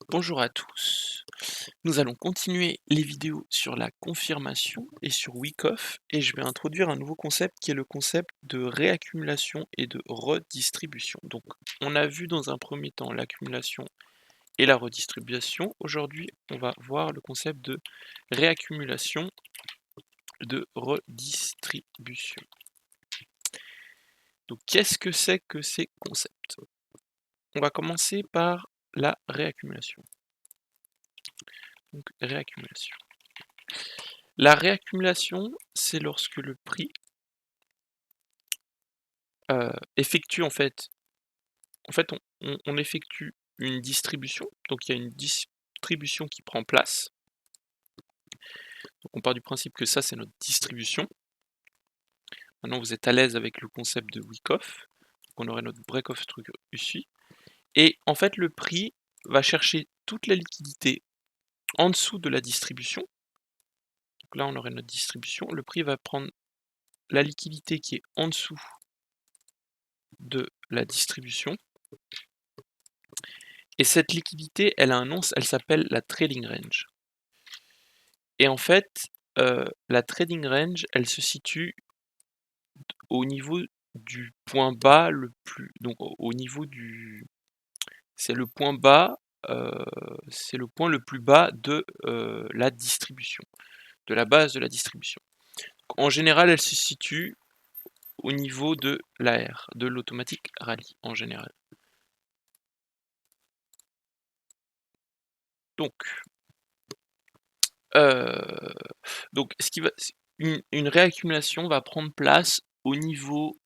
Bonjour à tous. Nous allons continuer les vidéos sur la confirmation et sur Wyckoff et je vais introduire un nouveau concept qui est le concept de réaccumulation et de redistribution. Donc on a vu dans un premier temps l'accumulation et la redistribution. Aujourd'hui, on va voir le concept de réaccumulation de redistribution. Donc qu'est-ce que c'est que ces concepts? On va commencer par la réaccumulation. Donc réaccumulation. La réaccumulation, c'est lorsque le prix, effectue en fait on effectue une distribution, donc il y a une distribution qui prend place. Donc on part du principe que ça, c'est notre distribution. Maintenant vous êtes à l'aise avec le concept de Wyckoff, donc on aurait notre break-off structure ici et en fait le prix va chercher toute la liquidité en dessous de la distribution. Donc là on aurait notre distribution, le prix va prendre la liquidité qui est en dessous de la distribution. Et cette liquidité, elle a un nom, elle s'appelle la trading range. Et en fait, la trading range, elle se situe au niveau du point bas le plus donc au niveau du c'est le point bas, c'est le point le plus bas de, la distribution, de la base de la distribution. En général, elle se situe au niveau de l'AR, de l'automatic rally, en général. Donc Heu, donc ce qui va une réaccumulation va prendre place au niveau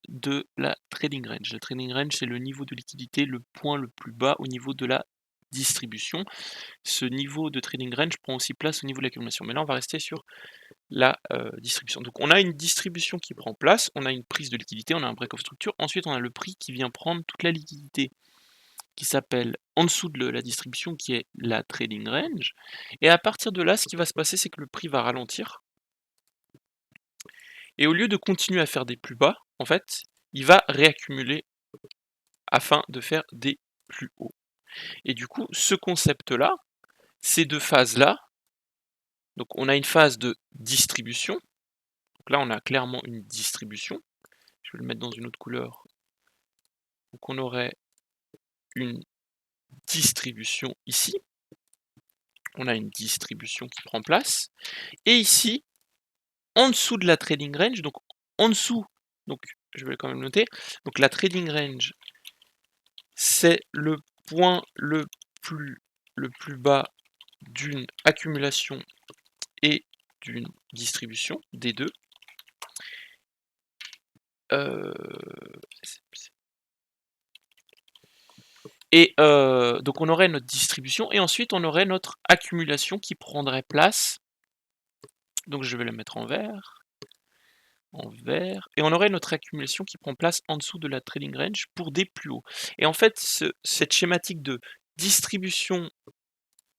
de la trading range. La trading range, c'est le niveau de liquidité, le point le plus bas au niveau de la distribution. Ce niveau de trading range prend aussi place au niveau de l'accumulation. Mais là, on va rester sur la, distribution. Donc on a une distribution qui prend place, on a une prise de liquidité, on a un break of structure. Ensuite, on a le prix qui vient prendre toute la liquidité qui s'appelle en dessous de la distribution qui est la trading range. Et à partir de là, ce qui va se passer, c'est que le prix va ralentir. Et au lieu de continuer à faire des plus bas, en fait, il va réaccumuler afin de faire des plus hauts. Et du coup, ce concept-là, ces deux phases-là, donc on a une phase de distribution. Donc là, on a clairement une distribution. Je vais le mettre dans une autre couleur. Donc on aurait une distribution ici. On a une distribution qui prend place. Et ici, en dessous de la trading range, donc en dessous, donc je vais quand même noter, donc la trading range, c'est le point le plus bas d'une accumulation et d'une distribution, des deux. Euh, donc on aurait notre distribution et ensuite on aurait notre accumulation qui prendrait place. Donc je vais la mettre en vert. Et on aurait notre accumulation qui prend place en dessous de la trading range pour des plus hauts. Et en fait, cette schématique de distribution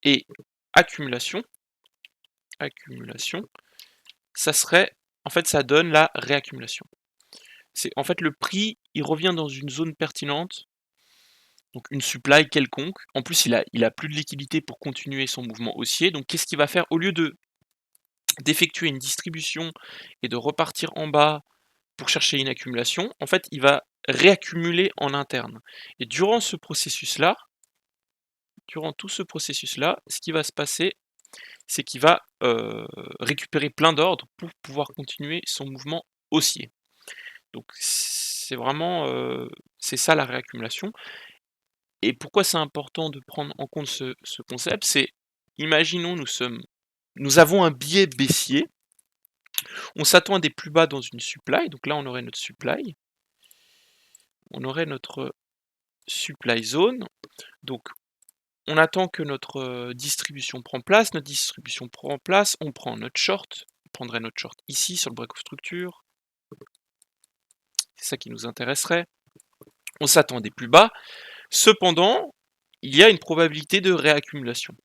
et accumulation, ça serait, en fait, ça donne la réaccumulation. C'est en fait le prix, il revient dans une zone pertinente, donc une supply quelconque. En plus, il a plus de liquidité pour continuer son mouvement haussier. Donc, qu'est-ce qu'il va faire au lieu d'effectuer une distribution et de repartir en bas pour chercher une accumulation, en fait, il va réaccumuler en interne. Et durant ce processus-là, durant tout ce processus-là, ce qui va se passer, c'est qu'il va récupérer plein d'ordres pour pouvoir continuer son mouvement haussier. Donc c'est vraiment, c'est ça la réaccumulation. Et pourquoi c'est important de prendre en compte ce concept? C'est, imaginons nous avons un biais baissier, on s'attend à des plus bas dans une supply, donc là on aurait notre supply. On aurait notre supply zone, donc on attend que notre distribution prend place, notre distribution prend place, on prend notre short, on prendrait notre short ici sur le break of structure, c'est ça qui nous intéresserait. On s'attend à des plus bas, cependant, il y a une probabilité de réaccumulation.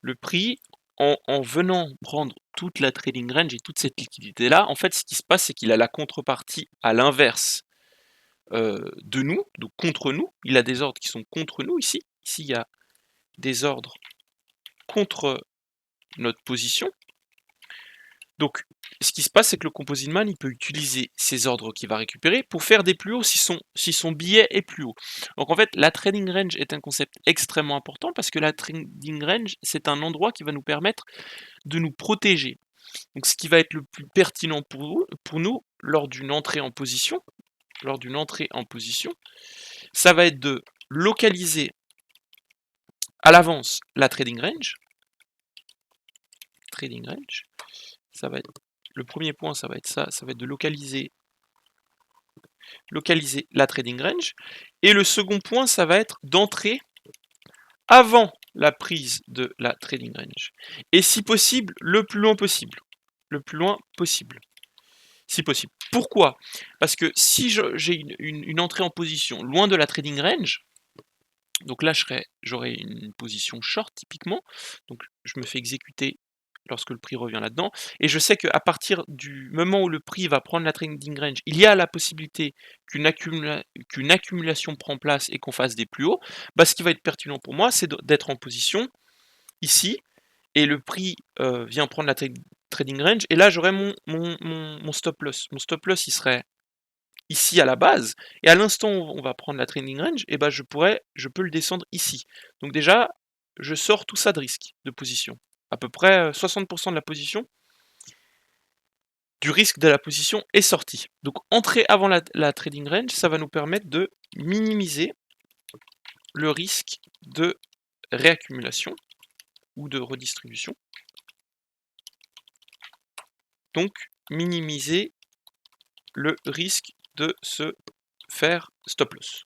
Le prix, en venant prendre toute la trading range et toute cette liquidité-là, en fait, ce qui se passe, c'est qu'il a la contrepartie à l'inverse de nous, donc contre nous. Il a des ordres qui sont contre nous ici. Ici, il y a des ordres contre notre position. Donc, ce qui se passe, c'est que le composite man, il peut utiliser ces ordres qu'il va récupérer pour faire des plus hauts si son billet est plus haut. Donc en fait, la trading range est un concept extrêmement important parce que la trading range, c'est un endroit qui va nous permettre de nous protéger. Donc ce qui va être le plus pertinent pour nous lors d'une entrée en position, ça va être de localiser à l'avance la trading range. Ça va être le premier point, ça va être de localiser la trading range. Et le second point, ça va être d'entrer avant la prise de la trading range. Et si possible, le plus loin possible. Si possible. Pourquoi? Parce que si j'ai une entrée en position loin de la trading range, donc là j'aurai une position short typiquement, donc je me fais exécuter lorsque le prix revient là-dedans, et je sais qu'à partir du moment où le prix va prendre la trading range, il y a la possibilité qu'une accumulation prend place et qu'on fasse des plus hauts. Bah, ce qui va être pertinent pour moi, c'est d'être en position ici, et le prix vient prendre la trading range, et là j'aurai mon stop loss. Mon stop loss, il serait ici à la base, et à l'instant où on va prendre la trading range, et ben je peux le descendre ici. Donc déjà, je sors tout ça de risque de position. À peu près 60% de la position, du risque de la position est sorti. Donc entrer avant la trading range, ça va nous permettre de minimiser le risque de réaccumulation ou de redistribution. Donc minimiser le risque de se faire stop loss.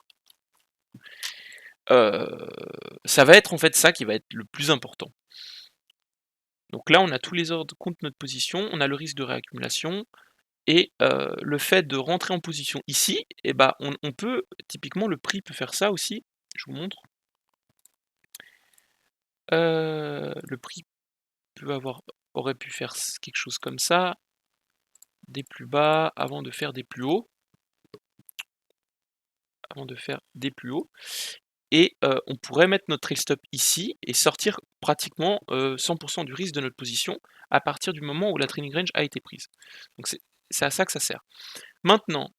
Ça va être en fait ça qui va être le plus important. Donc là, on a tous les ordres contre notre position, on a le risque de réaccumulation, et le fait de rentrer en position ici, et bah, on peut, typiquement le prix peut faire ça aussi, je vous montre. Le prix aurait pu faire quelque chose comme ça, des plus bas avant de faire des plus hauts. Et on pourrait mettre notre trail stop ici et sortir pratiquement 100% du risque de notre position à partir du moment où la trading range a été prise. Donc c'est à ça que ça sert. Maintenant,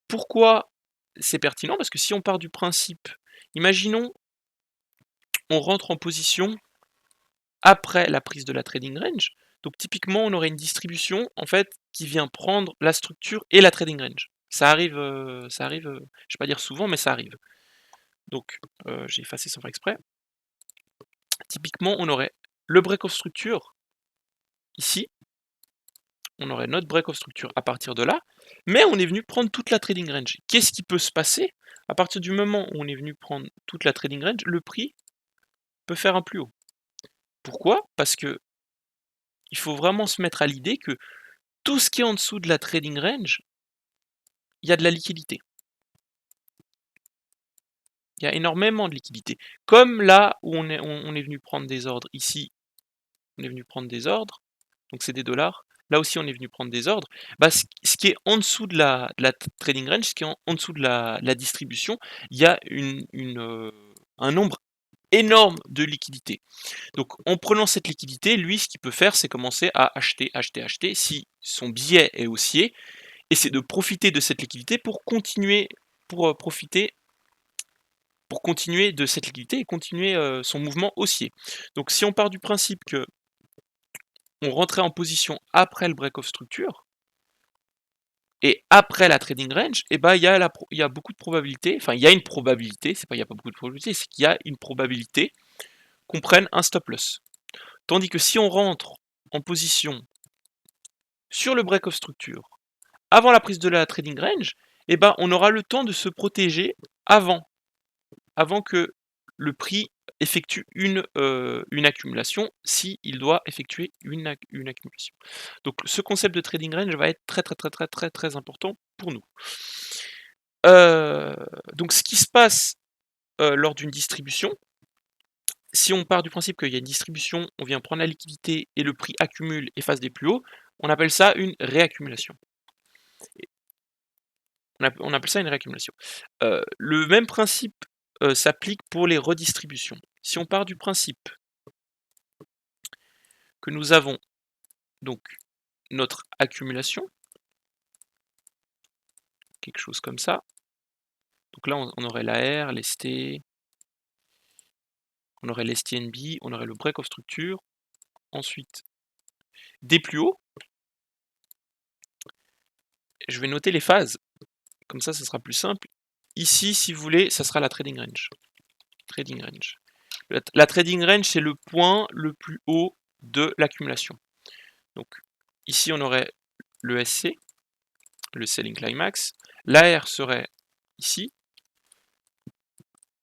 pourquoi c'est pertinent? Parce que si on part du principe, imaginons, on rentre en position après la prise de la trading range. Donc typiquement, on aurait une distribution en fait qui vient prendre la structure et la trading range. Ça arrive, je vais pas dire souvent, mais ça arrive. Donc j'ai effacé sans faire exprès. Typiquement, on aurait le break of structure ici. On aurait notre break of structure à partir de là, mais on est venu prendre toute la trading range. Qu'est-ce qui peut se passer? À partir du moment où on est venu prendre toute la trading range, le prix peut faire un plus haut. Pourquoi? Parce que il faut vraiment se mettre à l'idée que tout ce qui est en dessous de la trading range, il y a de la liquidité. Il y a énormément de liquidité. Comme là où on est venu prendre des ordres ici, on est venu prendre des ordres, donc c'est des dollars. Là aussi, on est venu prendre des ordres. Bah, ce qui est en dessous de la trading range, ce qui est en dessous de la distribution, il y a un nombre énorme de liquidités. Donc en prenant cette liquidité, lui, ce qu'il peut faire, c'est commencer à acheter si son billet est haussier, et c'est de profiter de cette liquidité pour continuer de cette liquidité et continuer son mouvement haussier. Donc si on part du principe que on rentrait en position après le break of structure et après la trading range, et ben il y a beaucoup de probabilités, enfin il y a une probabilité, c'est pas il y a pas beaucoup de probabilités, c'est qu'il y a une probabilité qu'on prenne un stop loss. Tandis que si on rentre en position sur le break of structure avant la prise de la trading range, et ben on aura le temps de se protéger avant que le prix effectue une accumulation, s'il doit effectuer une accumulation. Donc ce concept de trading range va être très important pour nous. Donc ce qui se passe lors d'une distribution, si on part du principe qu'il y a une distribution, on vient prendre la liquidité et le prix accumule et fasse des plus hauts, on appelle ça une réaccumulation. On appelle ça une réaccumulation. Le même principe s'applique pour les redistributions. Si on part du principe que nous avons donc notre accumulation, quelque chose comme ça. Donc là, on aurait l'AR, l'ST, on aurait l'STNB, on aurait le break of structure. Ensuite, des plus hauts, je vais noter les phases. Comme ça sera plus simple. Ici, si vous voulez, ça sera la trading range. Trading range. La trading range, c'est le point le plus haut de l'accumulation. Donc ici, on aurait le SC, le selling climax. L'AR serait ici.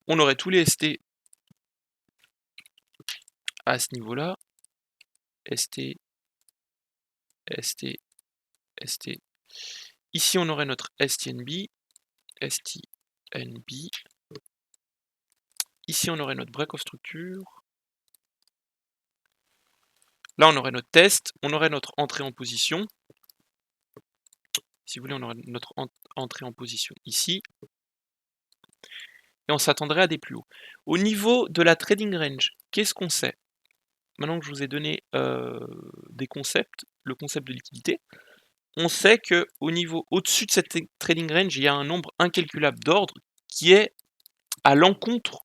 On aurait tous les ST à ce niveau-là. ST, ST, ST. Ici, on aurait notre STNB, STNB. Ici, on aurait notre break of structure. Là, on aurait notre test, on aurait notre entrée en position. Si vous voulez, on aurait notre entrée en position ici. Et on s'attendrait à des plus hauts. Au niveau de la trading range, qu'est-ce qu'on sait? Maintenant que je vous ai donné des concepts, le concept de liquidité, on sait que au-dessus de cette trading range, il y a un nombre incalculable d'ordres qui est à l'encontre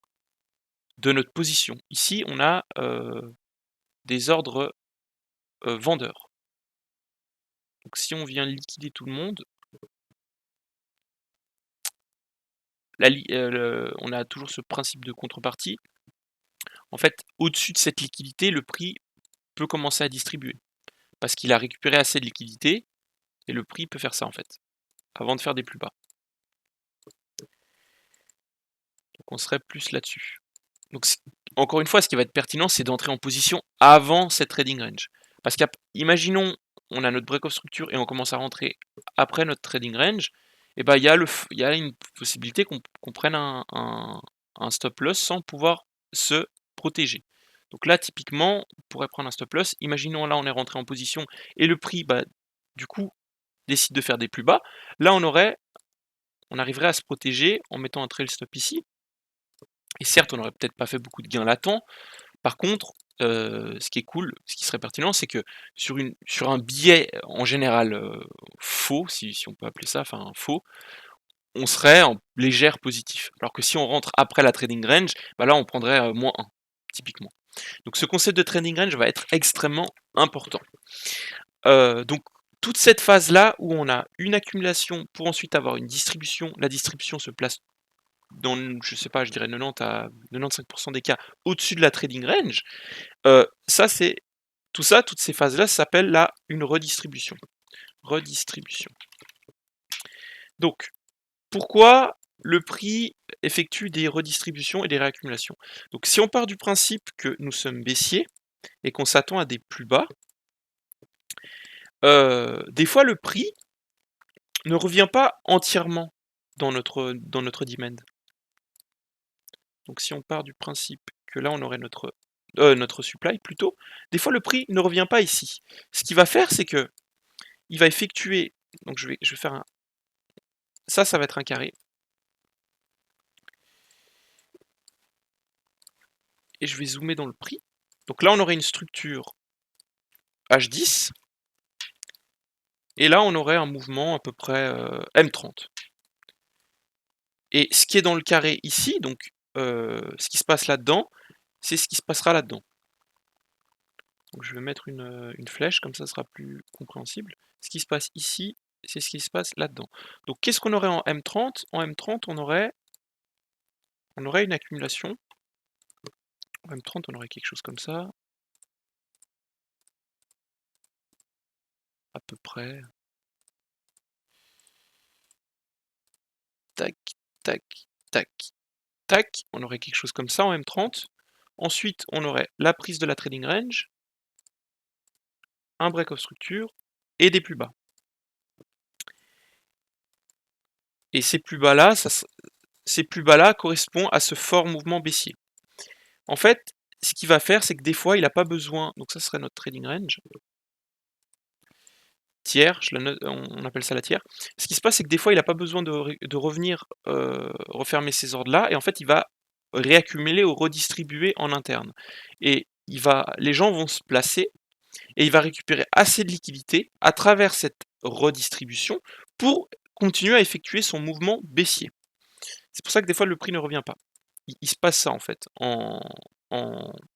de notre position. Ici, on a des ordres vendeurs. Donc si on vient liquider tout le monde, on a toujours ce principe de contrepartie. En fait, au-dessus de cette liquidité, le prix peut commencer à distribuer. Parce qu'il a récupéré assez de liquidité, et le prix peut faire ça en fait, avant de faire des plus bas. Donc on serait plus là-dessus. Donc encore une fois, ce qui va être pertinent, c'est d'entrer en position avant cette trading range. Parce qu'imaginons, on a notre break of structure et on commence à rentrer après notre trading range, et ben il y a une possibilité qu'on prenne un stop loss sans pouvoir se protéger. Donc là, typiquement, on pourrait prendre un stop loss. Imaginons là, on est rentré en position et le prix, du coup, décide de faire des plus bas. Là, on arriverait à se protéger en mettant un trail stop ici. Et certes, on n'aurait peut-être pas fait beaucoup de gains latents. Par contre, ce qui est cool, ce qui serait pertinent, c'est que sur un billet en général faux, si on peut appeler ça, enfin faux, on serait en légère positif. Alors que si on rentre après la trading range, là on prendrait -1, typiquement. Donc ce concept de trading range va être extrêmement important. Donc toute cette phase-là où on a une accumulation pour ensuite avoir une distribution, la distribution se place dans, je sais pas, je dirais 90 à 95% des cas au-dessus de la trading range, toutes ces phases-là s'appellent une redistribution. Redistribution. Donc, pourquoi le prix effectue des redistributions et des réaccumulations? Donc, si on part du principe que nous sommes baissiers et qu'on s'attend à des plus bas, des fois le prix ne revient pas entièrement dans notre demand. Donc si on part du principe que là on aurait notre supply plutôt, des fois le prix ne revient pas ici. Ce qu'il va faire, c'est que il va effectuer, donc je vais faire un, ça va être un carré. Et je vais zoomer dans le prix. Donc là on aurait une structure H10. Et là on aurait un mouvement à peu près M30. Et ce qui est dans le carré ici, donc ce qui se passe là-dedans, c'est ce qui se passera là-dedans. Donc je vais mettre une flèche, comme ça sera plus compréhensible. Ce qui se passe ici, c'est ce qui se passe là-dedans. Donc qu'est-ce qu'on aurait en M30? En M30, on aurait une accumulation. En M30, on aurait quelque chose comme ça. À peu près. Tac, tac, tac, tac. On aurait quelque chose comme ça en M30. Ensuite, on aurait la prise de la trading range, un break of structure et des plus bas. Et ces plus bas-là, correspondent à ce fort mouvement baissier. En fait, ce qu'il va faire, c'est que des fois, il n'a pas besoin, donc ça serait notre trading range, tiers, on appelle ça la tiers. Ce qui se passe, c'est que des fois, il n'a pas besoin de revenir refermer ces ordres-là, et en fait, il va réaccumuler ou redistribuer en interne. Et les gens vont se placer et il va récupérer assez de liquidité à travers cette redistribution pour continuer à effectuer son mouvement baissier. C'est pour ça que des fois le prix ne revient pas. Il se passe ça en fait, en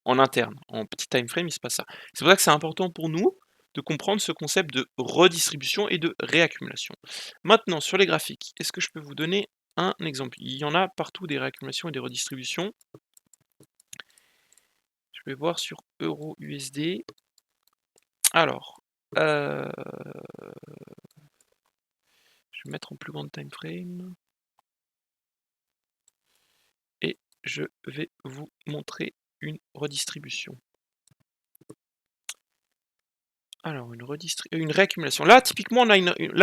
interne, en petit time frame, il se passe ça. C'est pour ça que c'est important pour nous de comprendre ce concept de redistribution et de réaccumulation. Maintenant, sur les graphiques, est-ce que je peux vous donner un exemple? Il y en a partout des réaccumulations et des redistributions. Je vais voir sur Euro-USD. Alors, je vais mettre en plus grande time frame. Et je vais vous montrer une redistribution. Alors, une réaccumulation. Là, typiquement, là,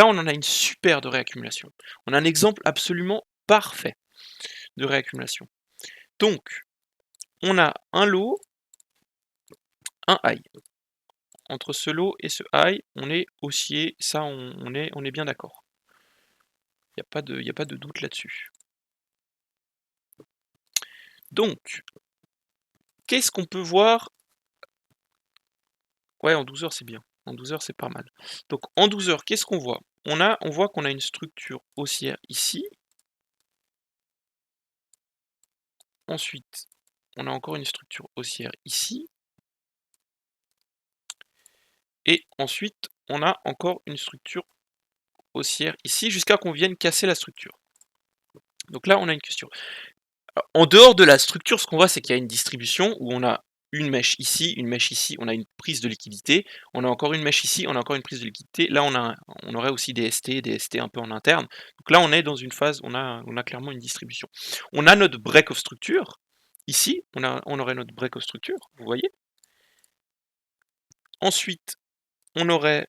on en a une super de réaccumulation. On a un exemple absolument parfait de réaccumulation. Donc, on a un low, un high. Entre ce low et ce high, on est haussier, ça, on est bien d'accord. Il n'y a pas de doute là-dessus. Donc, qu'est-ce qu'on peut voir? Ouais, en 12 heures, c'est bien. En 12 heures, c'est pas mal. Donc, en 12 heures, qu'est-ce qu'on voit? On voit qu'on a une structure haussière ici. Ensuite, on a encore une structure haussière ici. Et ensuite, on a encore une structure haussière ici, jusqu'à qu'on vienne casser la structure. Donc là, on a une question. Alors, en dehors de la structure, ce qu'on voit, c'est qu'il y a une distribution où on a une mèche ici, on a une prise de liquidité, on a encore une mèche ici, on a encore une prise de liquidité. Là, on aurait aussi des ST un peu en interne. Donc là, on est dans une phase, on a clairement une distribution. On a notre break of structure. Ici, on aurait notre break of structure, vous voyez. Ensuite, on aurait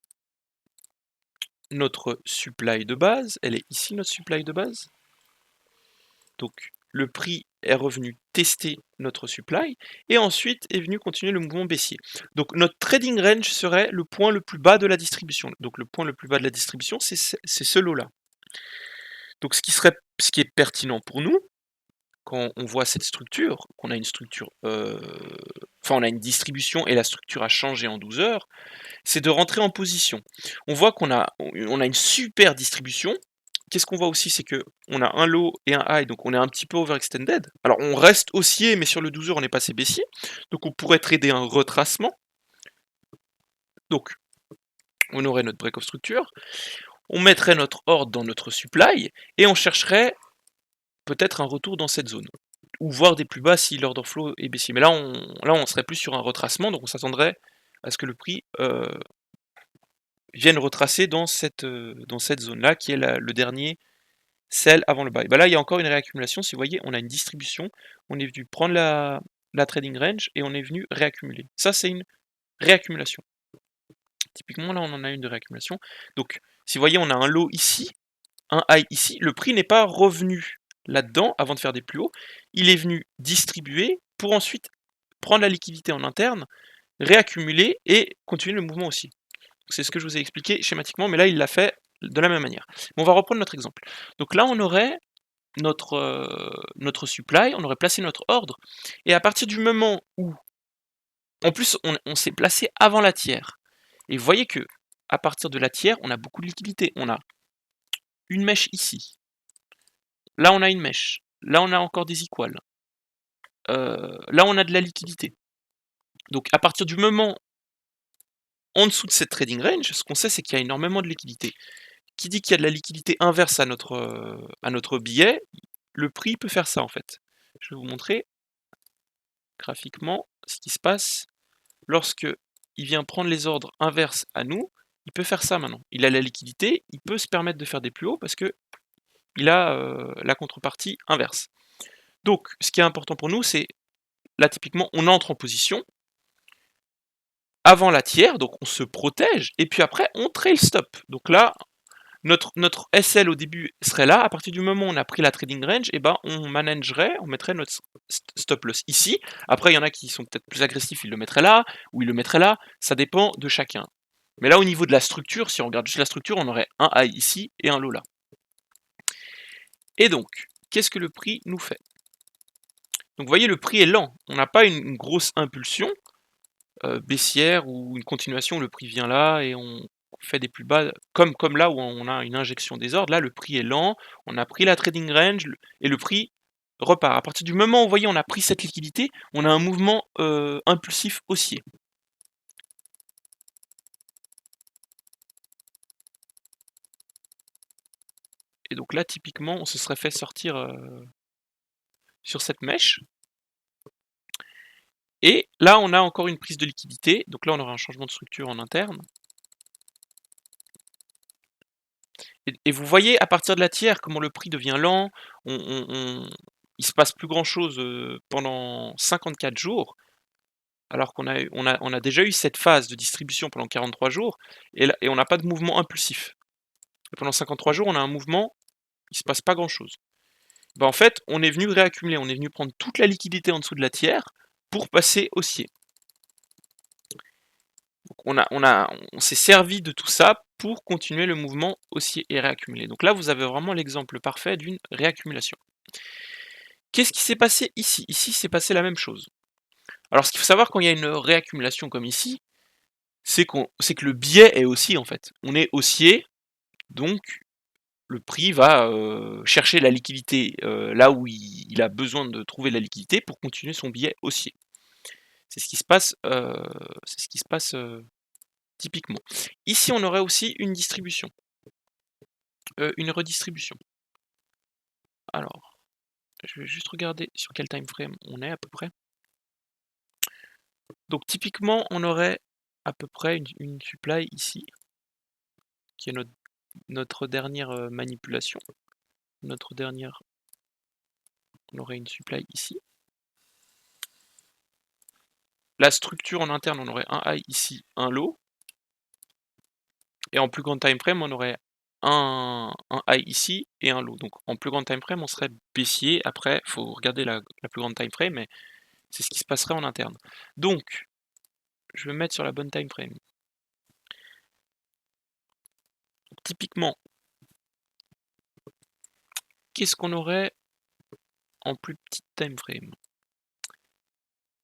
notre supply de base. Elle est ici, notre supply de base. Donc, le prix est revenu tester notre supply et ensuite est venu continuer le mouvement baissier. Donc notre trading range serait le point le plus bas de la distribution. Donc le point le plus bas de la distribution, c'est ce lot-là. Donc ce qui est pertinent pour nous, quand on voit cette structure, qu'on a une structure, on a une distribution et la structure a changé en 12 heures, c'est de rentrer en position. On voit qu'on a une super distribution. Qu'est-ce qu'on voit aussi, c'est que on a un low et un high, donc on est un petit peu overextended. Alors on reste haussier, mais sur le 12 heures, on est passé baissier. Donc on pourrait trader un retracement. Donc on aurait notre break of structure. On mettrait notre ordre dans notre supply et on chercherait peut-être un retour dans cette zone. Ou voir des plus bas si l'order flow est baissier. Mais là, on serait plus sur un retracement, donc on s'attendrait à ce que le prix vienne retracer dans cette zone-là, qui est le dernier sell avant le buy. Bah là, il y a encore une réaccumulation. Si vous voyez, on a une distribution. On est venu prendre la trading range et on est venu réaccumuler. Ça, c'est une réaccumulation. Typiquement, là, on en a une de réaccumulation. Donc, si vous voyez, on a un low ici, un high ici. Le prix n'est pas revenu là-dedans avant de faire des plus hauts. Il est venu distribuer pour ensuite prendre la liquidité en interne, réaccumuler et continuer le mouvement aussi. C'est ce que je vous ai expliqué schématiquement, mais là, il l'a fait de la même manière. On va reprendre notre exemple. Donc là, on aurait notre supply, on aurait placé notre ordre, et à partir du moment où, en plus, on s'est placé avant la tiers, et vous voyez que à partir de la tiers, on a beaucoup de liquidité. On a une mèche ici. Là, on a une mèche. Là, on a encore des equals. Là, on a de la liquidité. Donc, à partir du moment en dessous de cette trading range, ce qu'on sait, c'est qu'il y a énormément de liquidité. Qui dit qu'il y a de la liquidité inverse à notre billet, le prix peut faire ça en fait. Je vais vous montrer graphiquement ce qui se passe lorsque il vient prendre les ordres inverses à nous. Il peut faire ça maintenant. Il a la liquidité, il peut se permettre de faire des plus hauts parce que il a la contrepartie inverse. Donc, ce qui est important pour nous, c'est là typiquement, on entre en position avant la tiers, donc on se protège, et puis après on trail stop. Donc là, notre SL au début serait là. À partir du moment où on a pris la trading range, et ben on managerait, on mettrait notre stop loss ici. Après, il y en a qui sont peut-être plus agressifs, ils le mettraient là, ou ils le mettraient là. Ça dépend de chacun. Mais là, au niveau de la structure, si on regarde juste la structure, on aurait un high ici et un low là. Et donc, qu'est-ce que le prix nous fait? Donc vous voyez, le prix est lent. On n'a pas une grosse impulsion baissière ou une continuation, le prix vient là et on fait des plus bas, comme là où on a une injection des ordres. Là, le prix est lent, on a pris la trading range et le prix repart. À partir du moment où vous voyez, on a pris cette liquidité, on a un mouvement impulsif haussier. Et donc là, typiquement, on se serait fait sortir sur cette mèche. Et là, on a encore une prise de liquidité. Donc là, on aura un changement de structure en interne. Et vous voyez, à partir de la tiers, comment le prix devient lent. Il se passe plus grand-chose pendant 54 jours. Alors qu'on a déjà eu cette phase de distribution pendant 43 jours. Et on n'a pas de mouvement impulsif. Et pendant 53 jours, on a un mouvement, il ne se passe pas grand-chose. Ben en fait, on est venu réaccumuler, on est venu prendre toute la liquidité en dessous de la tiers pour passer haussier. Donc on s'est servi de tout ça pour continuer le mouvement haussier et réaccumuler. Donc là, vous avez vraiment l'exemple parfait d'une réaccumulation. Qu'est-ce qui s'est passé ici? Ici, c'est passé la même chose. Alors, ce qu'il faut savoir quand il y a une réaccumulation comme ici, c'est que le biais est haussier en fait. On est haussier, donc le prix va chercher la liquidité là où il a besoin de trouver la liquidité pour continuer son biais haussier. C'est ce qui se passe, typiquement. Ici, on aurait aussi une distribution, une redistribution. Alors, je vais juste regarder sur quel time frame on est à peu près. Donc typiquement, on aurait à peu près une supply ici, qui est notre dernière manipulation. On aurait une supply ici. La structure en interne, on aurait un high ici, un low. Et en plus grand time frame, on aurait un high ici et un low. Donc en plus grand time frame, on serait baissier. Après, il faut regarder la plus grande time frame, mais c'est ce qui se passerait en interne. Donc, je vais me mettre sur la bonne time frame. Donc, typiquement, qu'est-ce qu'on aurait en plus petite time frame?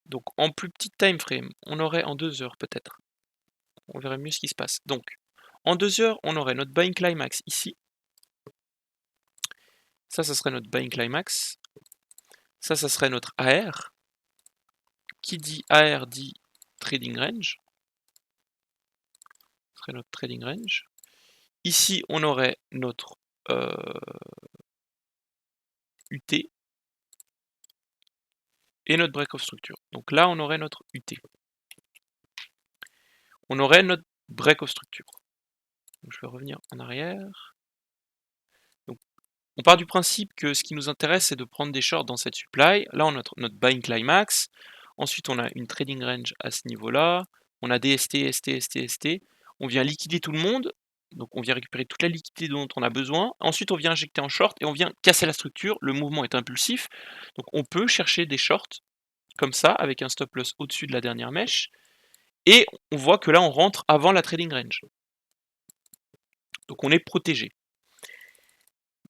Donc en plus petite time frame, on aurait en 2 heures peut-être. On verrait mieux ce qui se passe. Donc, en 2 heures, on aurait notre buying climax ici. Ça serait notre buying climax. Ça serait notre AR. Qui dit AR dit trading range. Ce serait notre trading range. Ici, on aurait notre UT et notre break of structure. Donc là, on aurait notre UT. On aurait notre break of structure. Donc, je vais revenir en arrière. Donc, on part du principe que ce qui nous intéresse, c'est de prendre des shorts dans cette supply. Là, on a notre buying climax. Ensuite, on a une trading range à ce niveau-là. On a des ST, ST, ST, ST. On vient liquider tout le monde. Donc, on vient récupérer toute la liquidité dont on a besoin. Ensuite, on vient injecter en short et on vient casser la structure. Le mouvement est impulsif. Donc, on peut chercher des shorts comme ça, avec un stop loss au-dessus de la dernière mèche. Et on voit que là, on rentre avant la trading range. Donc, on est protégé.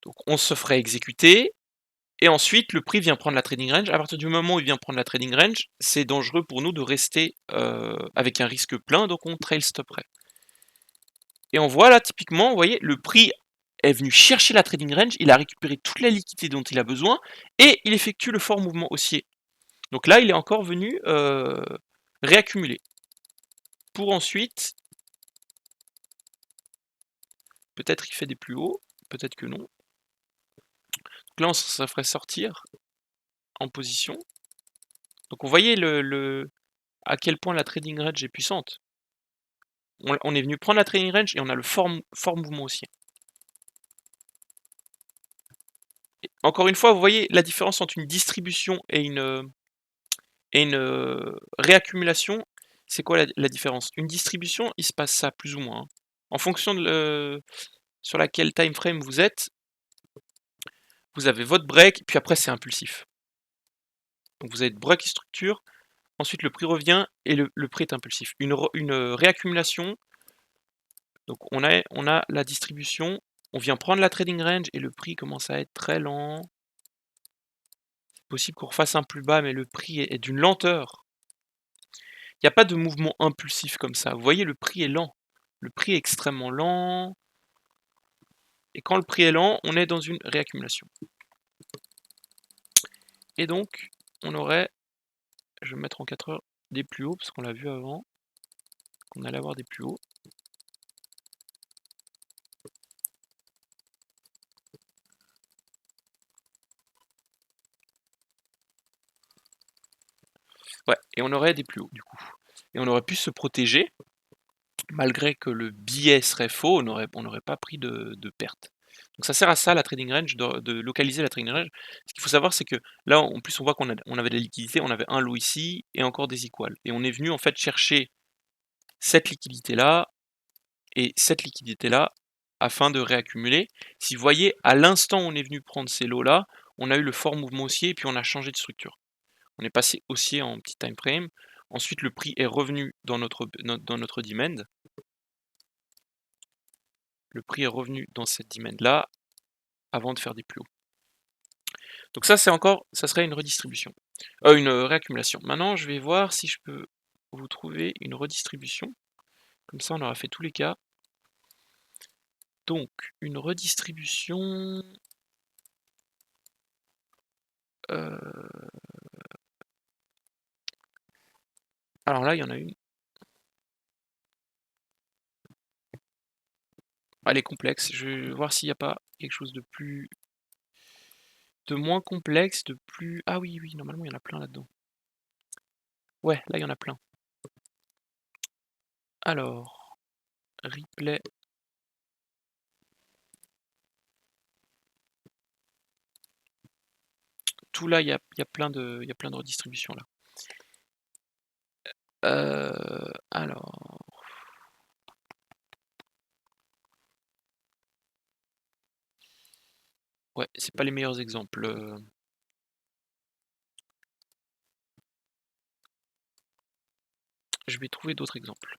Donc, on se ferait exécuter. Et ensuite, le prix vient prendre la trading range. À partir du moment où il vient prendre la trading range, c'est dangereux pour nous de rester avec un risque plein, donc on trail stopperait. Et on voit là, typiquement, vous voyez, le prix est venu chercher la trading range, il a récupéré toute la liquidité dont il a besoin, et il effectue le fort mouvement haussier. Donc là, il est encore venu réaccumuler. Pour ensuite, peut-être il fait des plus hauts, peut-être que non. Donc là, ça ferait sortir en position. Donc vous voyez à quel point la trading range est puissante. On est venu prendre la trading range et on a le fort mouvement haussier. Et encore une fois, vous voyez la différence entre une distribution et une réaccumulation. C'est quoi la différence? Une distribution, il se passe ça plus ou moins. Hein. En fonction sur laquelle time frame vous êtes, vous avez votre break, puis après c'est impulsif. Donc vous avez break et structure, ensuite le prix revient et le prix est impulsif. Une réaccumulation, donc on a la distribution, on vient prendre la trading range et le prix commence à être très lent. Possible qu'on refasse un plus bas, mais le prix est d'une lenteur. Il n'y a pas de mouvement impulsif comme ça. Vous voyez, le prix est lent. Le prix est extrêmement lent. Et quand le prix est lent, on est dans une réaccumulation. Et donc, on aurait, je vais mettre en 4 heures, des plus hauts, parce qu'on l'a vu avant, qu'on allait avoir des plus hauts. Ouais, et on aurait des plus hauts, du coup. Et on aurait pu se protéger, malgré que le biais serait faux, on n'aurait pas pris de perte. Donc ça sert à ça, la trading range, de localiser la trading range. Ce qu'il faut savoir, c'est que là, en plus, on voit qu'on avait de la liquidité, on avait un lot ici, et encore des equals. Et on est venu, en fait, chercher cette liquidité-là, et cette liquidité-là, afin de réaccumuler. Si vous voyez, à l'instant où on est venu prendre ces lots-là, on a eu le fort mouvement haussier, et puis on a changé de structure. On est passé haussier en petit time frame. Ensuite, le prix est revenu dans notre demand. Le prix est revenu dans cette demand-là avant de faire des plus hauts. Donc ça, ça serait une redistribution. Une réaccumulation. Maintenant, je vais voir si je peux vous trouver une redistribution. Comme ça, on aura fait tous les cas. Donc, une redistribution... Alors là, il y en a une. Elle est complexe. Je vais voir s'il n'y a pas quelque chose de plus... de moins complexe, de plus... Ah oui, oui, normalement, il y en a plein là-dedans. Ouais, là, il y en a plein. Alors, replay. Tout là, il y a plein de redistributions là. Alors... Ouais, c'est pas les meilleurs exemples. Je vais trouver d'autres exemples.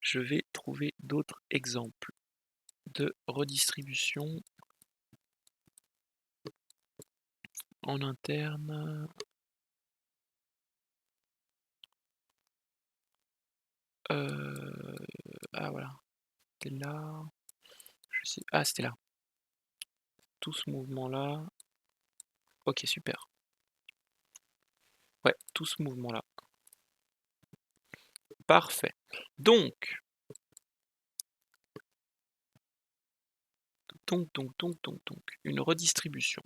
Je vais trouver d'autres exemples de redistribution en interne. Ah voilà, c'était là. Je sais. Ah, c'était là. Tout ce mouvement-là. Ok, super. Ouais, tout ce mouvement-là. Parfait. Donc, une redistribution.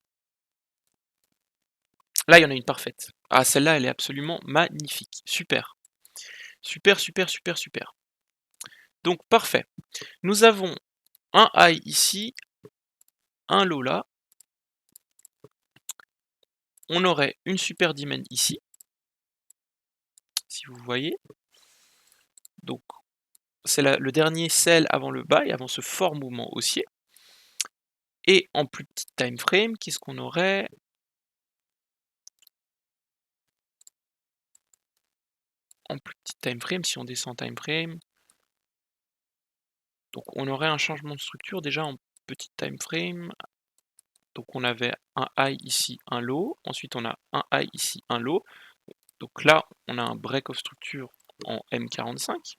Là, il y en a une parfaite. Ah, celle-là, elle est absolument magnifique. Super. Super, super, super, super. Donc, parfait. Nous avons un high ici, un low là. On aurait une super demand ici, si vous voyez. Donc, c'est le dernier sell avant le buy, avant ce fort mouvement haussier. Et en plus petit time frame, qu'est-ce qu'on aurait? En plus petit time frame, si on descend time frame, donc on aurait un changement de structure déjà en petit time frame. Donc on avait un high ici, un low. Ensuite on a un high ici, un low. Donc là, on a un break of structure en M45.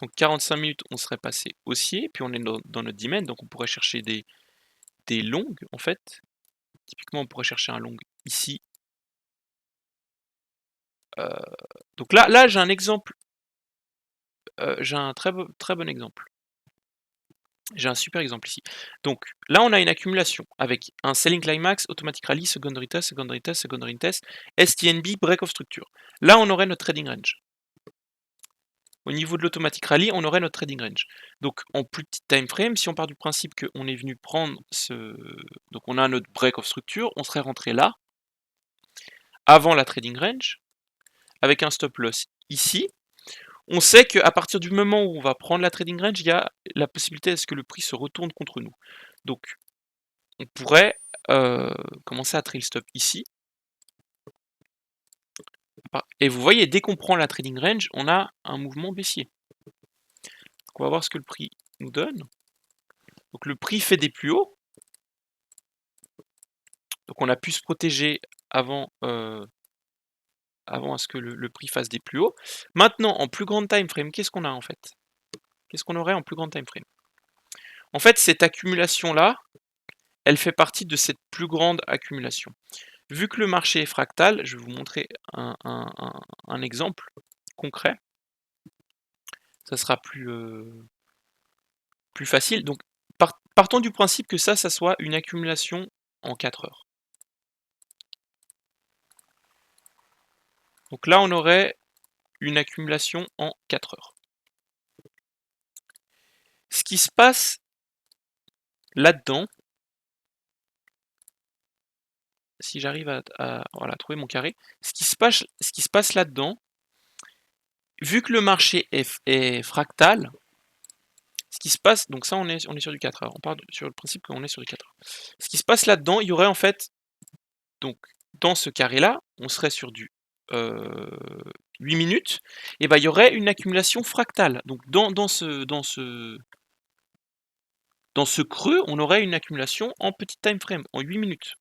Donc 45 minutes, on serait passé haussier, puis on est dans notre demand, donc on pourrait chercher des longues en fait. Typiquement, on pourrait chercher un long ici. Donc là j'ai un exemple. J'ai un très bon exemple. J'ai un super exemple ici. Donc là, on a une accumulation avec un selling climax, automatic rally, secondary test, secondary test, secondary test, STNB, break of structure. Là, on aurait notre trading range. Au niveau de l'automatic rally, on aurait notre trading range. Donc en plus petit time frame, si on part du principe qu'on est venu prendre ce... Donc on a notre break of structure, on serait rentré là, avant la trading range, avec un stop loss ici. On sait qu'à partir du moment où on va prendre la trading range, il y a la possibilité à ce que le prix se retourne contre nous. Donc on pourrait commencer à trail stop ici. Et vous voyez, dès qu'on prend la trading range, on a un mouvement baissier. Donc on va voir ce que le prix nous donne. Donc le prix fait des plus hauts. Donc on a pu se protéger avant, avant à ce que le prix fasse des plus hauts. Maintenant, en plus grande time frame, qu'est-ce qu'on a en fait? Qu'est-ce qu'on aurait en plus grande time frame? En fait, cette accumulation-là, elle fait partie de cette plus grande accumulation. Vu que le marché est fractal, je vais vous montrer un exemple concret. Ça sera plus facile. Donc, partons du principe que ça soit une accumulation en 4 heures. Donc là, on aurait une accumulation en 4 heures. Ce qui se passe là-dedans, si j'arrive à voilà, trouver mon carré, ce qui se passe là-dedans, vu que le marché est fractal, ce qui se passe, donc ça on est sur du 4 heures, on part sur le principe qu'on est sur du 4 heures. Ce qui se passe là-dedans, il y aurait en fait, donc dans ce carré-là, on serait sur du 8 minutes, et ben il y aurait une accumulation fractale. Donc dans ce creux, on aurait une accumulation en petit time frame, en 8 minutes.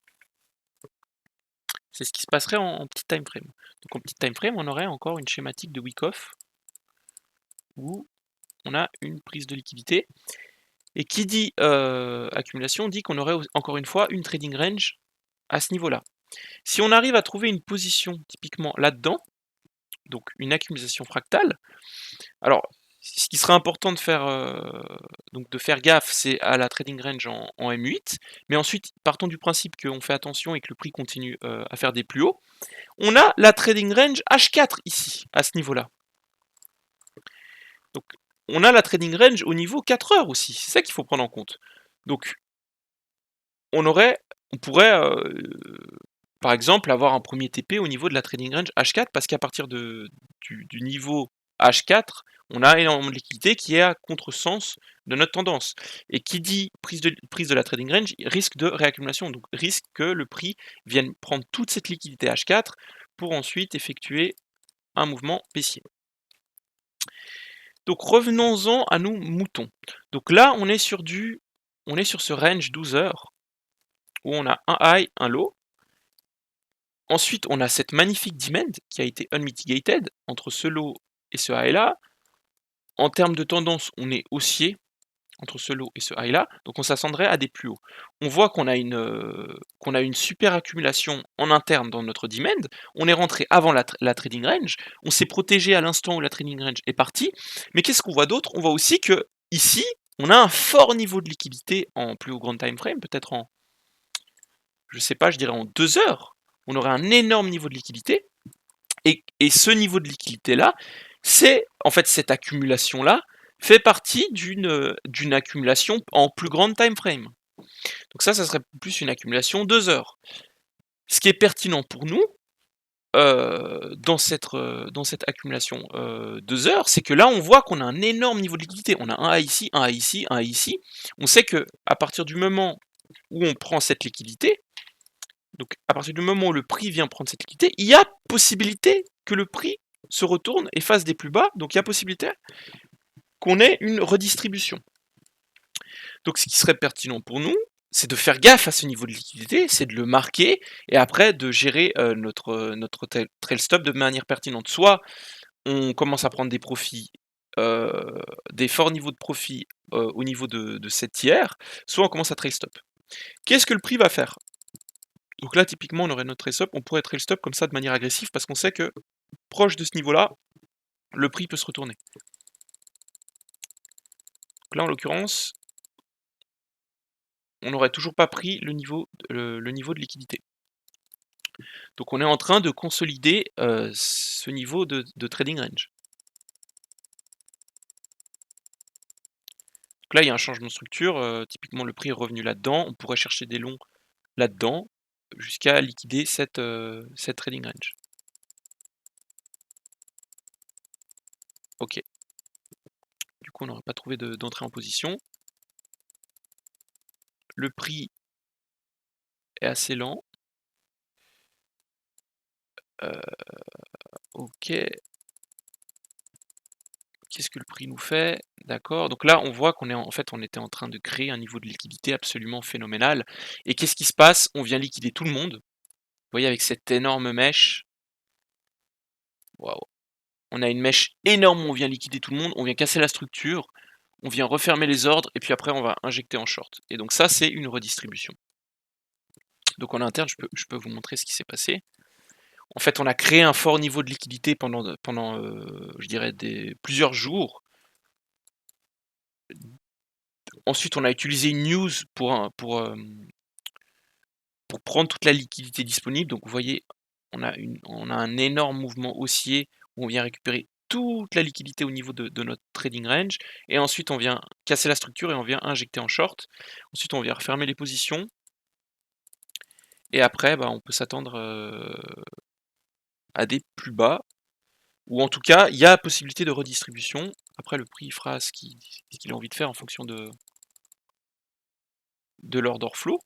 C'est ce qui se passerait en petit time frame. Donc en petit time frame, on aurait encore une schématique de Wyckoff où on a une prise de liquidité. Et qui dit accumulation dit qu'on aurait encore une fois une trading range à ce niveau-là. Si on arrive à trouver une position typiquement là-dedans, donc une accumulation fractale, alors ce qui serait important de faire, gaffe, c'est à la trading range en M8, mais ensuite, partons du principe qu'on fait attention et que le prix continue à faire des plus hauts, on a la trading range H4 ici, à ce niveau-là. Donc, on a la trading range au niveau 4 heures aussi, c'est ça qu'il faut prendre en compte. Donc, on pourrait, par exemple, avoir un premier TP au niveau de la trading range H4, parce qu'à partir du niveau H4, on a énormément de liquidité qui est à contresens de notre tendance. Et qui dit prise de la trading range, risque de réaccumulation, donc risque que le prix vienne prendre toute cette liquidité H4 pour ensuite effectuer un mouvement baissier. Donc revenons-en à nos moutons. Donc là, on est sur ce range 12 heures, où on a un high, un low. Ensuite, on a cette magnifique demand qui a été unmitigated entre ce low et ce high là. En termes de tendance, on est haussier entre ce low et ce high là, donc on s'attendrait à des plus hauts. On voit qu'on a une super accumulation en interne dans notre demand. On est rentré avant la trading range, on s'est protégé à l'instant où la trading range est partie. Mais qu'est-ce qu'on voit d'autre? On voit aussi que ici, on a un fort niveau de liquidité en plus haut grand time frame, peut-être en, je sais pas, je dirais en 2 heures. On aurait un énorme niveau de liquidité. Et ce niveau de liquidité-là, c'est en fait cette accumulation-là fait partie d'une accumulation en plus grande time frame. Donc ça serait plus une accumulation 2 heures. Ce qui est pertinent pour nous dans cette accumulation 2 heures, c'est que là on voit qu'on a un énorme niveau de liquidité. On a un A ici, un A ici, un A ici. On sait que à partir du moment où on prend cette liquidité, donc à partir du moment où le prix vient prendre cette liquidité, il y a possibilité que le prix se retourne et fasse des plus bas, donc il y a possibilité qu'on ait une redistribution. Donc ce qui serait pertinent pour nous, c'est de faire gaffe à ce niveau de liquidité, c'est de le marquer, et après de gérer notre trail stop de manière pertinente. Soit on commence à prendre des profits, des forts niveaux de profit au niveau de cette tiers, soit on commence à trail stop. Qu'est-ce que le prix va faire? Donc là, typiquement, on aurait notre trail stop, on pourrait trail stop comme ça de manière agressive, parce qu'on sait que proche de ce niveau-là, le prix peut se retourner. Donc là, en l'occurrence, on n'aurait toujours pas pris le niveau de liquidité. Donc on est en train de consolider ce niveau de trading range. Donc là, il y a un changement de structure, typiquement le prix est revenu là-dedans, on pourrait chercher des longs là-dedans, jusqu'à liquider cette trading range. Ok. Du coup, on n'aurait pas trouvé d'entrée en position. Le prix est assez lent. Ok. Qu'est-ce que le prix nous fait? D'accord, donc là, on voit qu'on est en fait, on était en train de créer un niveau de liquidité absolument phénoménal et qu'est-ce qui se passe? On vient liquider tout le monde. Vous voyez avec cette énorme mèche, waouh! On a une mèche énorme où on vient liquider tout le monde, on vient casser la structure, on vient refermer les ordres et puis après on va injecter en short et donc ça, c'est une redistribution. Donc en interne, je peux vous montrer ce qui s'est passé. En fait, on a créé un fort niveau de liquidité pendant, je dirais plusieurs jours. Ensuite, on a utilisé une news pour prendre toute la liquidité disponible. Donc vous voyez, on a un énorme mouvement haussier où on vient récupérer toute la liquidité au niveau de notre trading range et ensuite on vient casser la structure et on vient injecter en short. Ensuite, on vient refermer les positions et après, bah, on peut s'attendre, à des plus bas ou en tout cas, il y a possibilité de redistribution. Après, le prix fera ce qu'il a envie de faire en fonction de l'order flow.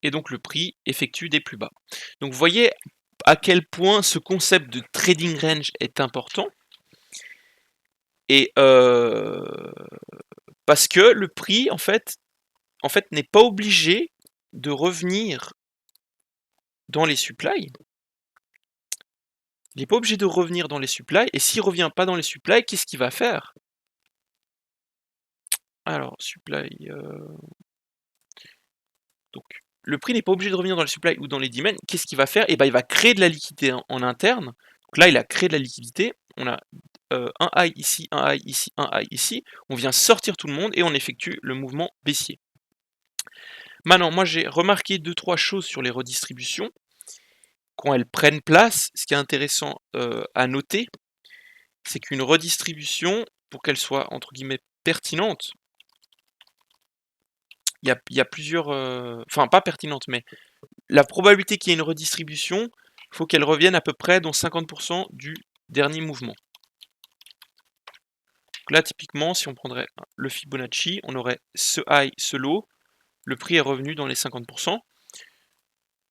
Et donc le prix effectue des plus bas. Donc vous voyez à quel point ce concept de trading range est important. Et parce que le prix, en fait n'est pas obligé de revenir dans les supplies. Il n'est pas obligé de revenir dans les supplies. Et s'il ne revient pas dans les supplies, qu'est-ce qu'il va faire? Alors, supply. Donc, le prix n'est pas obligé de revenir dans les supplies ou dans les demands. Qu'est-ce qu'il va faire? Et ben, il va créer de la liquidité en interne. Donc là, il a créé de la liquidité. On a un high ici, un high ici, un high ici. On vient sortir tout le monde et on effectue le mouvement baissier. Maintenant, moi j'ai remarqué 2-3 choses sur les redistributions. Quand elles prennent place, ce qui est intéressant à noter, c'est qu'une redistribution, pour qu'elle soit entre guillemets pertinente, il y a plusieurs. Enfin, pas pertinente, mais la probabilité qu'il y ait une redistribution, il faut qu'elle revienne à peu près dans 50% du dernier mouvement. Donc là, typiquement, si on prendrait le Fibonacci, on aurait ce high, ce low, le prix est revenu dans les 50%.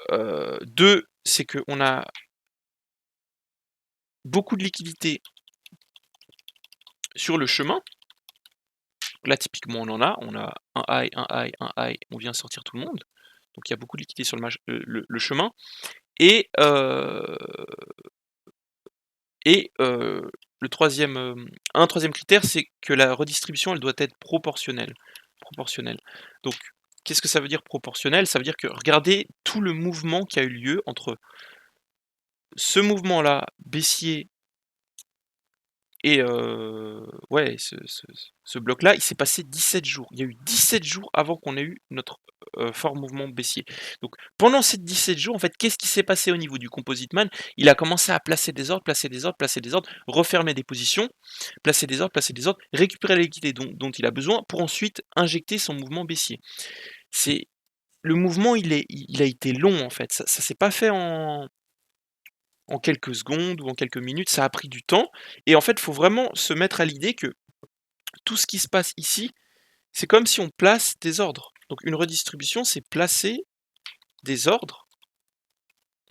2, c'est qu'on a beaucoup de liquidité sur le chemin. Donc là, typiquement, on a un high, un high, un high, on vient sortir tout le monde. Donc il y a beaucoup de liquidité sur le chemin. Et un troisième critère, c'est que la redistribution, elle doit être proportionnelle. Donc, qu'est-ce que ça veut dire proportionnel? Ça veut dire que regardez tout le mouvement qui a eu lieu entre ce mouvement-là, baissier, et ouais, ce bloc-là, il s'est passé 17 jours. Il y a eu 17 jours avant qu'on ait eu notre fort mouvement baissier. Donc pendant ces 17 jours, en fait, qu'est-ce qui s'est passé au niveau du Composite Man? Il a commencé à placer des ordres, refermer des positions, placer des ordres, récupérer la liquidité dont il a besoin pour ensuite injecter son mouvement baissier. Le mouvement, il a été long en fait. Ça s'est pas fait en quelques secondes ou en quelques minutes, ça a pris du temps. Et en fait, il faut vraiment se mettre à l'idée que tout ce qui se passe ici, c'est comme si on place des ordres. Donc une redistribution, c'est placer des ordres.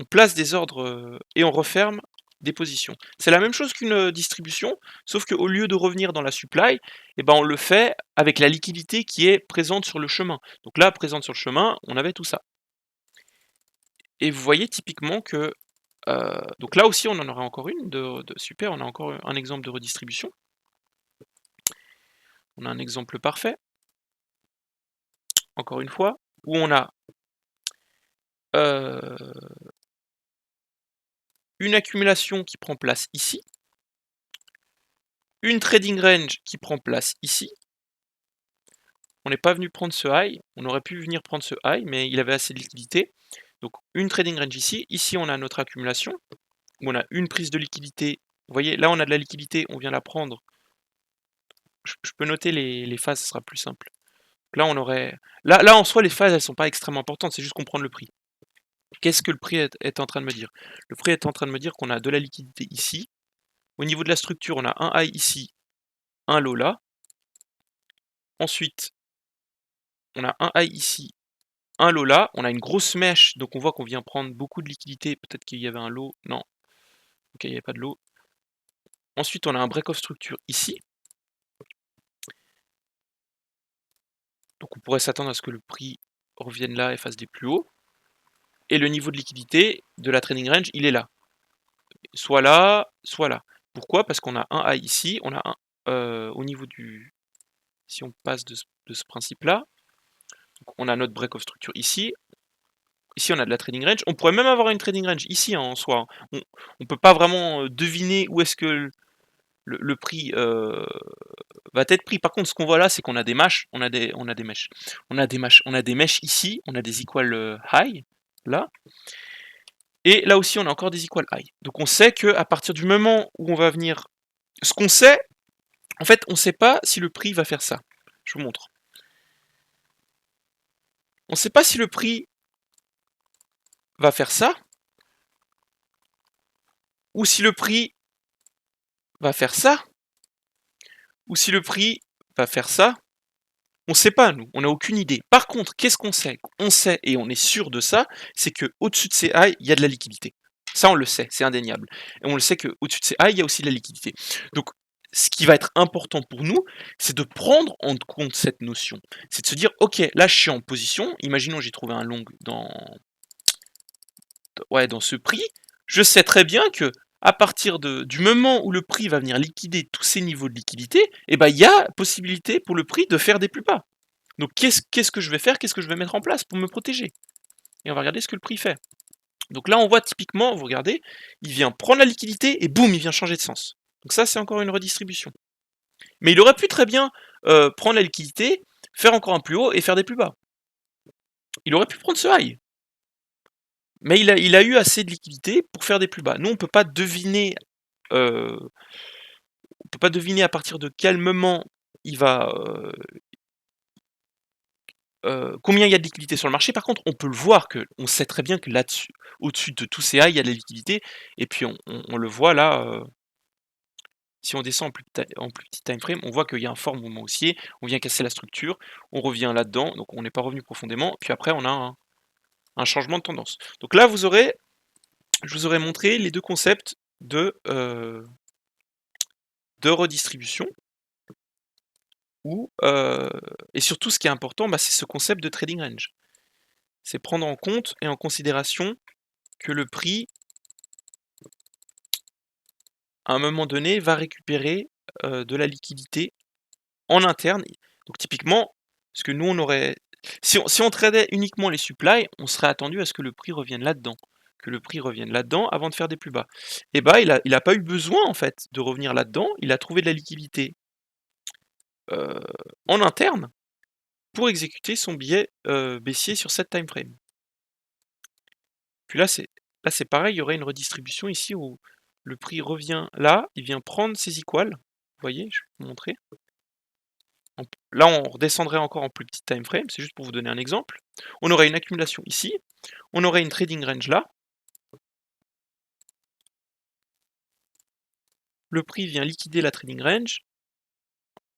On place des ordres et on referme des positions. C'est la même chose qu'une distribution, sauf qu'au lieu de revenir dans la supply, eh ben on le fait avec la liquidité qui est présente sur le chemin. Donc là, présente sur le chemin, on avait tout ça. Et vous voyez typiquement que donc là aussi, on en aurait encore une super, on a encore un exemple de redistribution. On a un exemple parfait, encore une fois, où on a une accumulation qui prend place ici, une trading range qui prend place ici. On n'est pas venu prendre ce high, on aurait pu venir prendre ce high, mais il avait assez de liquidité. Donc une trading range ici, ici on a notre accumulation, où on a une prise de liquidité. Vous voyez, là on a de la liquidité, on vient la prendre. Je peux noter les phases, ce sera plus simple. Là, on aurait. Là, en soi, les phases, elles sont pas extrêmement importantes, c'est juste comprendre le prix. Qu'est-ce que le prix est en train de me dire? Le prix est en train de me dire qu'on a de la liquidité ici. Au niveau de la structure, on a un high ici, un low là. Ensuite, on a un high ici, un lot là, on a une grosse mèche, donc on voit qu'on vient prendre beaucoup de liquidité. Peut-être qu'il y avait un lot. Non, ok, il n'y avait pas de lot. Ensuite, on a un break of structure ici. Donc on pourrait s'attendre à ce que le prix revienne là et fasse des plus hauts. Et le niveau de liquidité de la trading range, il est là. Soit là, soit là. Pourquoi? Parce qu'on a un high ici, on a un au niveau du... Si on passe de ce principe-là, on a notre break of structure ici. Ici, on a de la trading range. On pourrait même avoir une trading range ici en soi. On ne peut pas vraiment deviner où est-ce que le prix va être pris. Par contre, ce qu'on voit là, c'est qu'on a des mèches. On a des mèches. On a des mèches ici. On a des equal high là. Et là aussi, on a encore des equal high. Donc on sait qu'à partir du moment où on va venir... Ce qu'on sait, en fait, on ne sait pas si le prix va faire ça. Je vous montre. On ne sait pas si le prix va faire ça, ou si le prix va faire ça, ou si le prix va faire ça. On ne sait pas, nous, on n'a aucune idée. Par contre, qu'est-ce qu'on sait? On sait, et on est sûr de ça, c'est qu'au-dessus de ces highs, il y a de la liquidité. Ça, on le sait, c'est indéniable. Et on le sait qu'au-dessus de ces highs, il y a aussi de la liquidité. Donc, ce qui va être important pour nous, c'est de prendre en compte cette notion. C'est de se dire, ok, là, je suis en position. Imaginons, j'ai trouvé un long dans ce prix. Je sais très bien que à partir du moment où le prix va venir liquider tous ces niveaux de liquidité, il y a possibilité pour le prix de faire des plus bas. Donc qu'est-ce que je vais faire? Qu'est-ce que je vais mettre en place pour me protéger? Et on va regarder ce que le prix fait. Donc là, on voit typiquement, vous regardez, il vient prendre la liquidité et boum, il vient changer de sens. Donc ça, c'est encore une redistribution. Mais il aurait pu très bien prendre la liquidité, faire encore un plus haut et faire des plus bas. Il aurait pu prendre ce high. Mais il a eu assez de liquidité pour faire des plus bas. Nous, on ne peut pas deviner à partir de quel moment il va combien il y a de liquidité sur le marché. Par contre, on peut le voir, on sait très bien que là-dessus, au-dessus de tous ces highs, il y a de la liquidité. Et puis on le voit là, si on descend en plus petit time frame, on voit qu'il y a un fort mouvement haussier. On vient casser la structure, on revient là-dedans, donc on n'est pas revenu profondément. Puis après, on a un changement de tendance. Donc là, je vous aurais montré les deux concepts de redistribution. Et surtout, ce qui est important, c'est ce concept de trading range. C'est prendre en compte et en considération que le prix, à un moment donné, va récupérer de la liquidité en interne. Donc typiquement, ce que nous, on aurait... Si on tradait uniquement les supplies, on serait attendu à ce que le prix revienne là-dedans. Que le prix revienne là-dedans avant de faire des plus bas. Et il a pas eu besoin, en fait, de revenir là-dedans. Il a trouvé de la liquidité en interne pour exécuter son billet baissier sur cette time frame. Puis là, c'est pareil, il y aurait une redistribution ici où le prix revient là, il vient prendre ses equals. Vous voyez, je vais vous montrer. Là, on redescendrait encore en plus petit time frame, c'est juste pour vous donner un exemple. On aurait une accumulation ici, on aurait une trading range là. Le prix vient liquider la trading range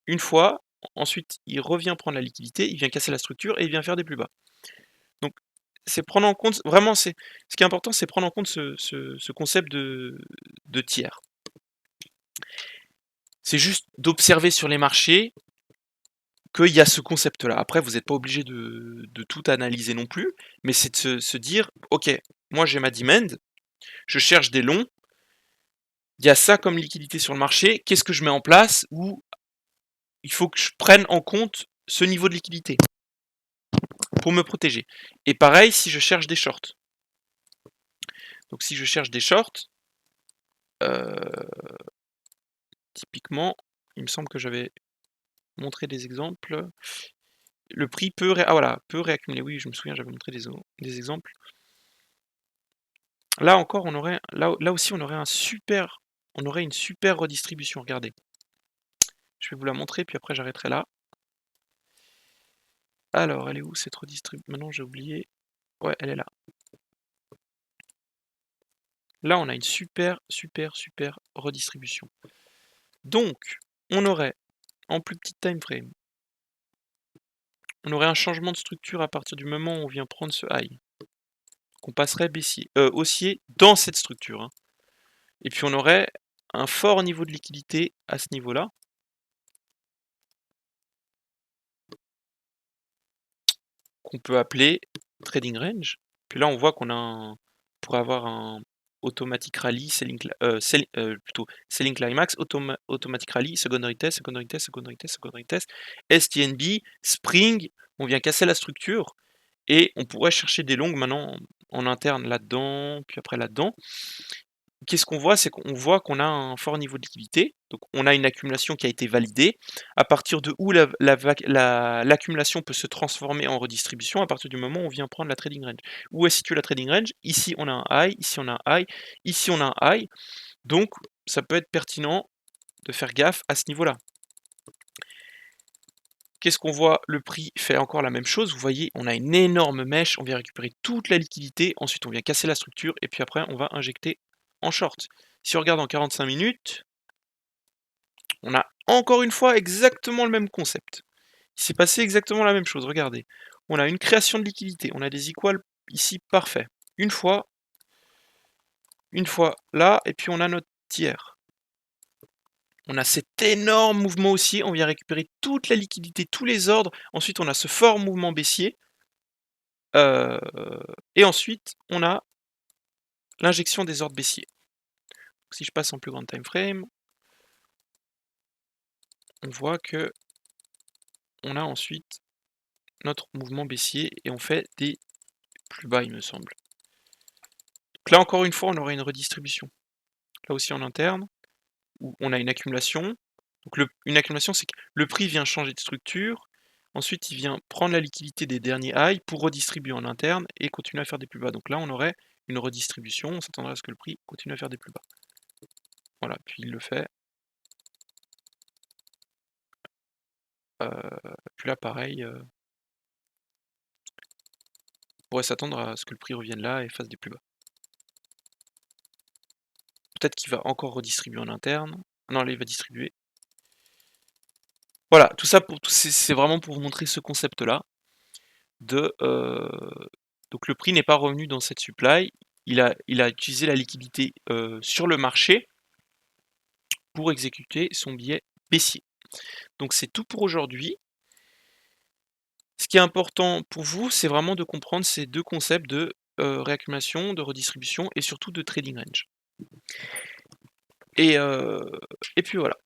une fois, ensuite il revient prendre la liquidité, il vient casser la structure et il vient faire des plus bas. Donc c'est prendre en compte, vraiment, ce qui est important, c'est prendre en compte ce concept de tiers. C'est juste d'observer sur les marchés qu'il y a ce concept-là. Après, vous n'êtes pas obligé de tout analyser non plus, mais c'est de se dire, ok, moi j'ai ma demand, je cherche des longs, il y a ça comme liquidité sur le marché, qu'est-ce que je mets en place où il faut que je prenne en compte ce niveau de liquidité pour me protéger. Et pareil, si je cherche des shorts. Donc si je cherche des shorts, typiquement, il me semble que j'avais montré des exemples. Le prix peut, peut réaccumuler. Oui, je me souviens, j'avais montré des exemples. Là encore, là aussi, on aurait une super redistribution. Regardez. Je vais vous la montrer, puis après j'arrêterai là. Alors, elle est où cette redistribution? Maintenant, j'ai oublié. Ouais, elle est là. Là, on a une super redistribution. Donc, on aurait, en plus petit time frame, on aurait un changement de structure à partir du moment où on vient prendre ce high. Qu'on passerait baissier, haussier dans cette structure, hein. Et puis on aurait un fort niveau de liquidité à ce niveau-là. Qu'on peut appeler trading range. Puis là on voit qu'on a un, on pourrait avoir un automatic rally, plutôt selling climax, automatic rally, secondary test, secondary test, secondary test, secondary test, STNB, spring, on vient casser la structure et on pourrait chercher des longues maintenant en interne là-dedans, puis après là-dedans. Qu'est-ce qu'on voit? C'est qu'on voit qu'on a un fort niveau de liquidité, donc on a une accumulation qui a été validée. À partir de où l'accumulation peut se transformer en redistribution? À partir du moment où on vient prendre la trading range. Où est située la trading range? Ici on a un high, ici on a un high, ici on a un high, donc ça peut être pertinent de faire gaffe à ce niveau-là. Qu'est-ce qu'on voit? Le prix fait encore la même chose, vous voyez, on a une énorme mèche, on vient récupérer toute la liquidité, ensuite on vient casser la structure et puis après on va injecter en short. Si on regarde en 45 minutes, on a encore une fois exactement le même concept. Il s'est passé exactement la même chose, regardez. On a une création de liquidité, on a des equals ici parfait. Une fois là, et puis on a notre tiers. On a cet énorme mouvement haussier, on vient récupérer toute la liquidité, tous les ordres. Ensuite, on a ce fort mouvement baissier. Et ensuite, on a l'injection des ordres baissiers. Donc, si je passe en plus grand time frame, on voit que on a ensuite notre mouvement baissier et on fait des plus bas, il me semble. Donc là, encore une fois, on aurait une redistribution. Là aussi en interne, où on a une accumulation. Donc une accumulation, c'est que le prix vient changer de structure. Ensuite, il vient prendre la liquidité des derniers highs pour redistribuer en interne et continuer à faire des plus bas. Donc là, on aurait une redistribution. On s'attendrait à ce que le prix continue à faire des plus bas. Voilà, puis il le fait. Puis là, pareil, on pourrait s'attendre à ce que le prix revienne là et fasse des plus bas. Peut-être qu'il va encore redistribuer en interne. Non, là, il va distribuer. Voilà, tout ça, c'est vraiment pour vous montrer ce concept-là. Donc le prix n'est pas revenu dans cette supply. Il a utilisé la liquidité sur le marché pour exécuter son billet baissier. Donc c'est tout pour aujourd'hui. Ce qui est important pour vous, c'est vraiment de comprendre ces deux concepts de réaccumulation, de redistribution et surtout de trading range. Et puis voilà.